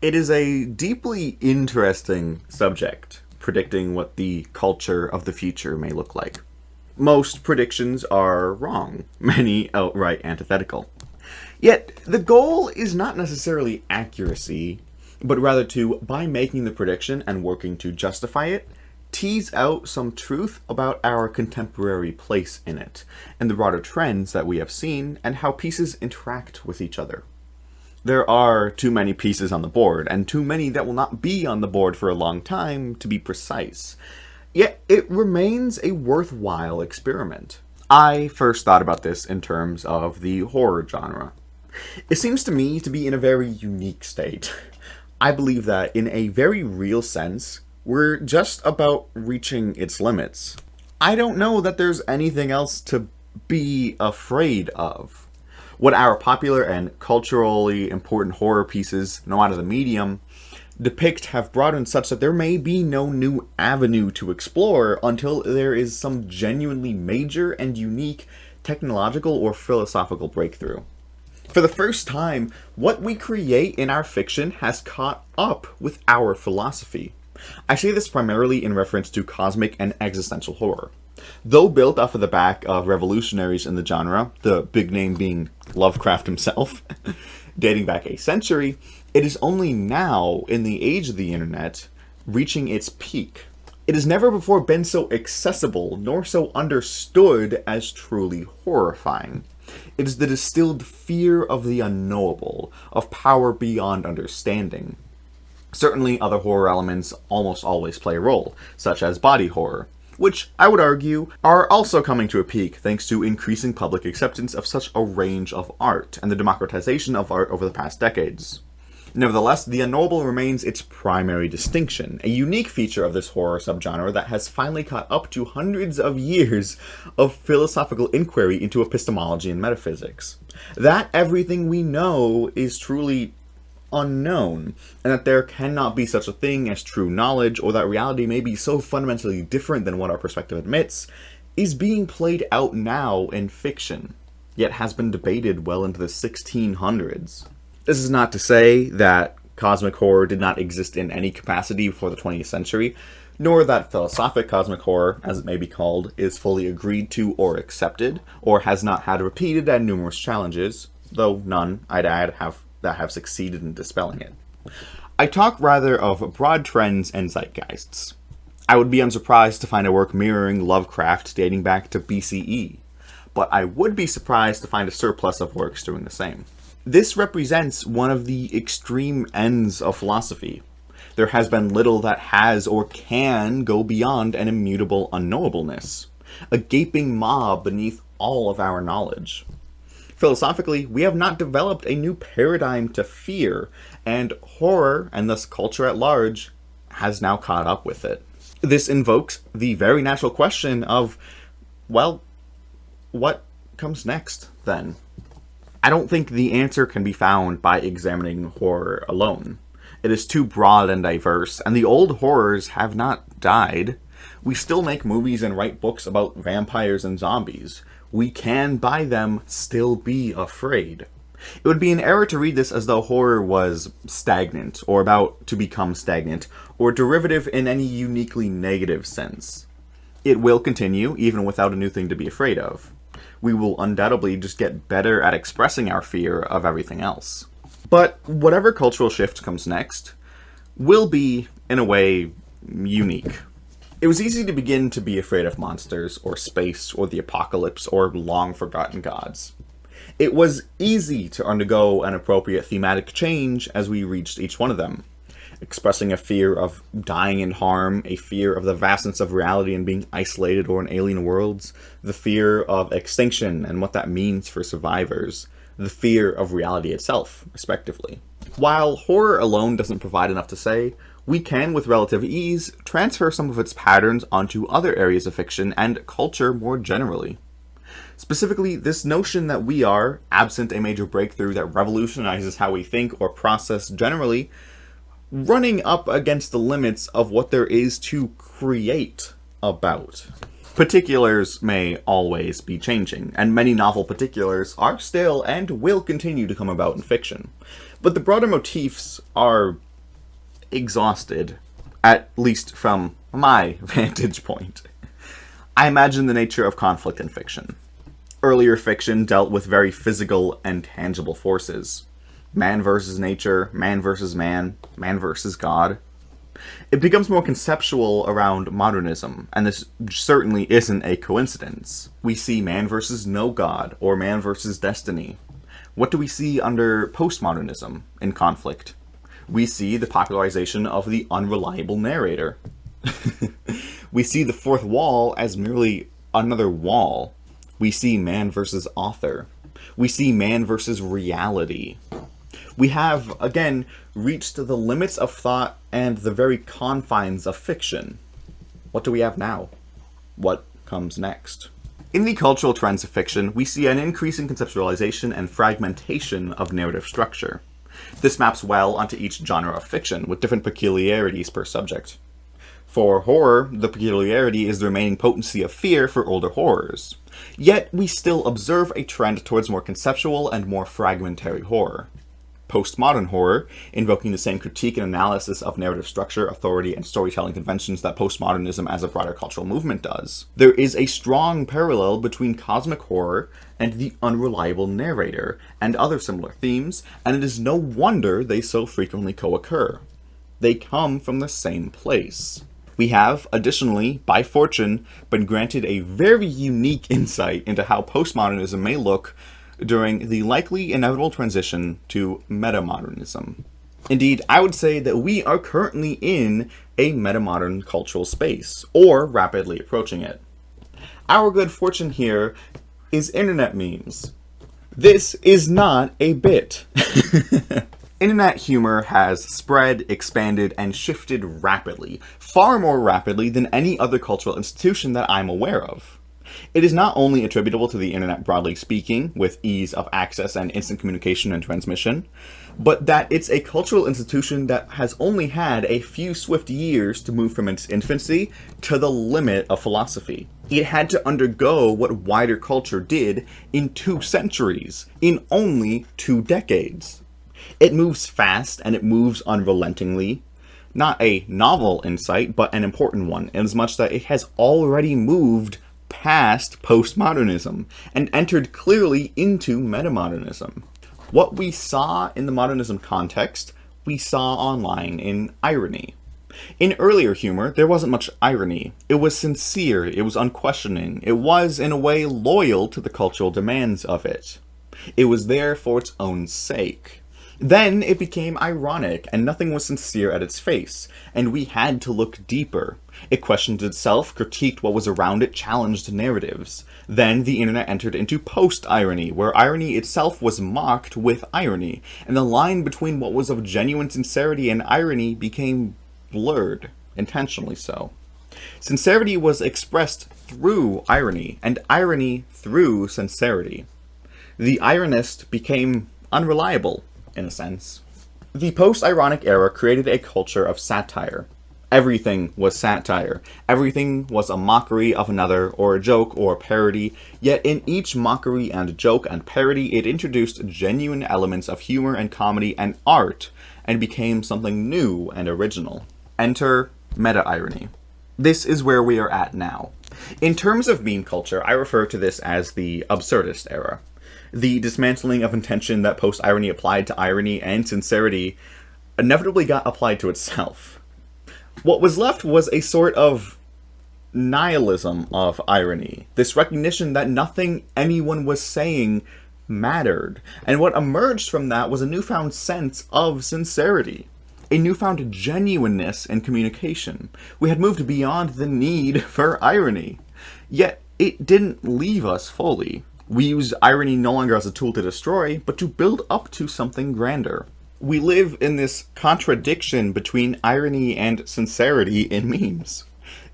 It is a deeply interesting subject, predicting what the culture of the future may look like. Most predictions are wrong, many outright antithetical. Yet, the goal is not necessarily accuracy, but rather to, by making the prediction and working to justify it, tease out some truth about our contemporary place in it, and the broader trends that we have seen, and how pieces interact with each other. There are too many pieces on the board, and too many that will not be on the board for a long time to be precise. Yet, it remains a worthwhile experiment. I first thought about this in terms of the horror genre. It seems to me to be in a very unique state. I believe that, in a very real sense, we're just about reaching its limits. I don't know that there's anything else to be afraid of. What our popular and culturally important horror pieces, no matter the medium, depict have broadened such that there may be no new avenue to explore until there is some genuinely major and unique technological or philosophical breakthrough. For the first time, what we create in our fiction has caught up with our philosophy. I say this primarily in reference to cosmic and existential horror. Though built off of the back of revolutionaries in the genre, the big name being Lovecraft himself, dating back a century, it is only now, in the age of the internet, reaching its peak. It has never before been so accessible, nor so understood as truly horrifying. It is the distilled fear of the unknowable, of power beyond understanding. Certainly other horror elements almost always play a role, such as body horror, which, I would argue, are also coming to a peak thanks to increasing public acceptance of such a range of art, and the democratization of art over the past decades. Nevertheless, the unknowable remains its primary distinction, a unique feature of this horror subgenre that has finally caught up to hundreds of years of philosophical inquiry into epistemology and metaphysics. That everything we know is truly unknown, and that there cannot be such a thing as true knowledge, or that reality may be so fundamentally different than what our perspective admits, is being played out now in fiction, yet has been debated well into the 1600s. This is not to say that cosmic horror did not exist in any capacity before the 20th century, nor that philosophic cosmic horror, as it may be called, is fully agreed to or accepted, or has not had repeated and numerous challenges, though none, I'd add, that have succeeded in dispelling it. I talk rather of broad trends and zeitgeists. I would be unsurprised to find a work mirroring Lovecraft dating back to BCE, but I would be surprised to find a surplus of works doing the same. This represents one of the extreme ends of philosophy. There has been little that has or can go beyond an immutable unknowableness, a gaping maw beneath all of our knowledge. Philosophically, we have not developed a new paradigm to fear, and horror, and thus culture at large, has now caught up with it. This invokes the very natural question of, well, what comes next, then? I don't think the answer can be found by examining horror alone. It is too broad and diverse, and the old horrors have not died. We still make movies and write books about vampires and zombies. We can, by them, still be afraid. It would be an error to read this as though horror was stagnant, or about to become stagnant, or derivative in any uniquely negative sense. It will continue, even without a new thing to be afraid of. We will undoubtedly just get better at expressing our fear of everything else. But whatever cultural shift comes next will be, in a way, unique. It was easy to begin to be afraid of monsters, or space, or the apocalypse, or long-forgotten gods. It was easy to undergo an appropriate thematic change as we reached each one of them, expressing a fear of dying in harm, a fear of the vastness of reality and being isolated or in alien worlds, the fear of extinction and what that means for survivors, the fear of reality itself, respectively. While horror alone doesn't provide enough to say, we can, with relative ease, transfer some of its patterns onto other areas of fiction and culture more generally. Specifically, this notion that we are, absent a major breakthrough that revolutionizes how we think or process generally, running up against the limits of what there is to create about. Particulars may always be changing, and many novel particulars are still and will continue to come about in fiction. But the broader motifs are exhausted, at least from my vantage point. I imagine the nature of conflict in fiction. Earlier fiction dealt with very physical and tangible forces. Man versus nature, man versus man, man versus God. It becomes more conceptual around modernism, and this certainly isn't a coincidence. We see man versus no God, or man versus destiny. What do we see under postmodernism in conflict? We see the popularization of the unreliable narrator. We see the fourth wall as merely another wall. We see man versus author. We see man versus reality. We have, again, reached the limits of thought and the very confines of fiction. What do we have now? What comes next? In the cultural trends of fiction, we see an increasing conceptualization and fragmentation of narrative structure. This maps well onto each genre of fiction, with different peculiarities per subject. For horror, the peculiarity is the remaining potency of fear for older horrors. Yet, we still observe a trend towards more conceptual and more fragmentary horror. Postmodern horror, invoking the same critique and analysis of narrative structure, authority, and storytelling conventions that postmodernism as a broader cultural movement does. There is a strong parallel between cosmic horror and the unreliable narrator, and other similar themes, and it is no wonder they so frequently co-occur. They come from the same place. We have, additionally, by fortune, been granted a very unique insight into how postmodernism may look during the likely inevitable transition to metamodernism. Indeed, I would say that we are currently in a metamodern cultural space, or rapidly approaching it. Our good fortune here is internet memes. This is not a bit. Internet humor has spread, expanded, and shifted rapidly, far more rapidly than any other cultural institution that I'm aware of. It is not only attributable to the internet broadly speaking, with ease of access and instant communication and transmission, but that it's a cultural institution that has only had a few swift years to move from its infancy to the limit of philosophy. It had to undergo what wider culture did in 2 centuries, in only 2 decades. It moves fast and it moves unrelentingly. Not a novel insight, but an important one, inasmuch that it has already moved past postmodernism and entered clearly into metamodernism. What we saw in the modernism context, we saw online in irony. In earlier humor, there wasn't much irony. It was sincere, it was unquestioning, it was, in a way, loyal to the cultural demands of it. It was there for its own sake. Then it became ironic, and nothing was sincere at its face, and we had to look deeper. It questioned itself, critiqued what was around it, challenged narratives. Then the internet entered into post-irony, where irony itself was mocked with irony, and the line between what was of genuine sincerity and irony became blurred, intentionally so. Sincerity was expressed through irony, and irony through sincerity. The ironist became unreliable, in a sense. The post-ironic era created a culture of satire. Everything was satire. Everything was a mockery of another, or a joke, or a parody, yet in each mockery and joke and parody it introduced genuine elements of humor and comedy and art, and became something new and original. Enter meta-irony. This is where we are at now. In terms of meme culture, I refer to this as the absurdist era. The dismantling of intention that post-irony applied to irony and sincerity inevitably got applied to itself. What was left was a sort of nihilism of irony, this recognition that nothing anyone was saying mattered, and what emerged from that was a newfound sense of sincerity, a newfound genuineness in communication. We had moved beyond the need for irony, yet it didn't leave us fully. We use irony no longer as a tool to destroy, but to build up to something grander. We live in this contradiction between irony and sincerity in memes.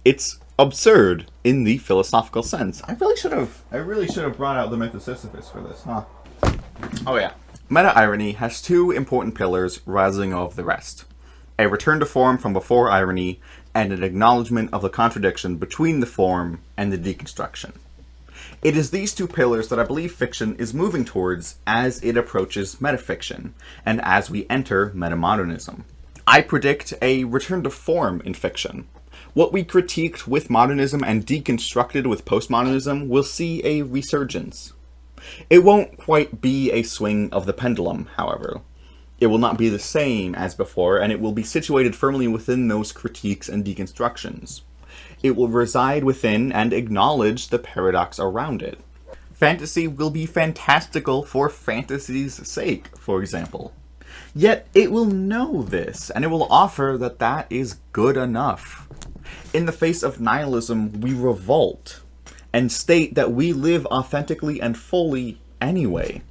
It's absurd in the philosophical sense. I really should have brought out the myth of Sisyphus for this, huh? Oh yeah. Meta-irony has 2 important pillars rising above the rest. A return to form from before irony, and an acknowledgement of the contradiction between the form and the deconstruction. It is these 2 pillars that I believe fiction is moving towards as it approaches metafiction, and as we enter metamodernism. I predict a return to form in fiction. What we critiqued with modernism and deconstructed with postmodernism will see a resurgence. It won't quite be a swing of the pendulum, however. It will not be the same as before, and it will be situated firmly within those critiques and deconstructions. It will reside within and acknowledge the paradox around it. Fantasy will be fantastical for fantasy's sake, for example. Yet it will know this, and it will offer that that is good enough. In the face of nihilism, we revolt and state that we live authentically and fully anyway.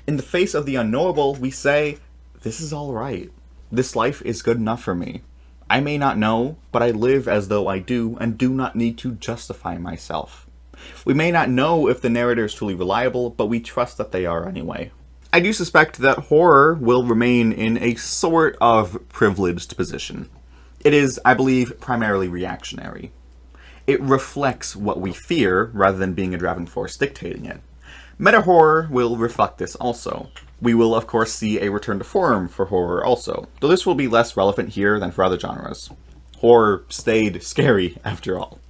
In the face of the unknowable, we say, this is all right. This life is good enough for me. I may not know, but I live as though I do and do not need to justify myself. We may not know if the narrator is truly reliable, but we trust that they are anyway. I do suspect that horror will remain in a sort of privileged position. It is, I believe, primarily reactionary. It reflects what we fear rather than being a driving force dictating it. Meta-horror will reflect this also. We will, of course, see a return to form for horror also, though this will be less relevant here than for other genres. Horror stayed scary, after all.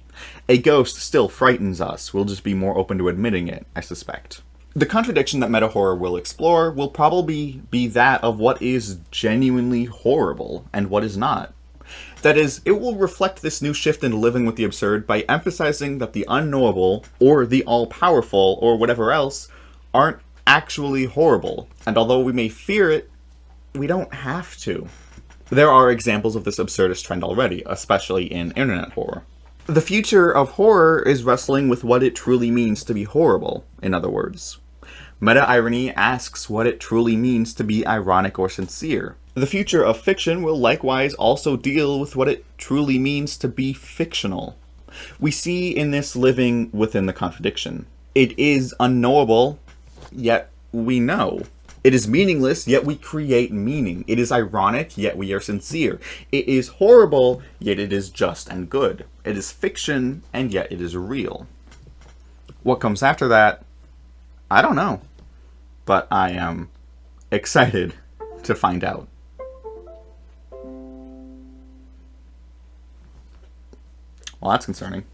A ghost still frightens us, we'll just be more open to admitting it, I suspect. The contradiction that meta-horror will explore will probably be that of what is genuinely horrible and what is not. That is, it will reflect this new shift into living with the absurd by emphasizing that the unknowable, or the all-powerful, or whatever else, aren't actually horrible, and although we may fear it, we don't have to. There are examples of this absurdist trend already, especially in internet horror. The future of horror is wrestling with what it truly means to be horrible, in other words. Meta-irony asks what it truly means to be ironic or sincere. The future of fiction will likewise also deal with what it truly means to be fictional. We see in this living within the contradiction. It is unknowable, yet we know. It is meaningless, yet we create meaning. It is ironic, yet we are sincere. It is horrible, yet it is just and good. It is fiction, and yet it is real. What comes after that, I don't know. But I am excited to find out. Well, that's concerning.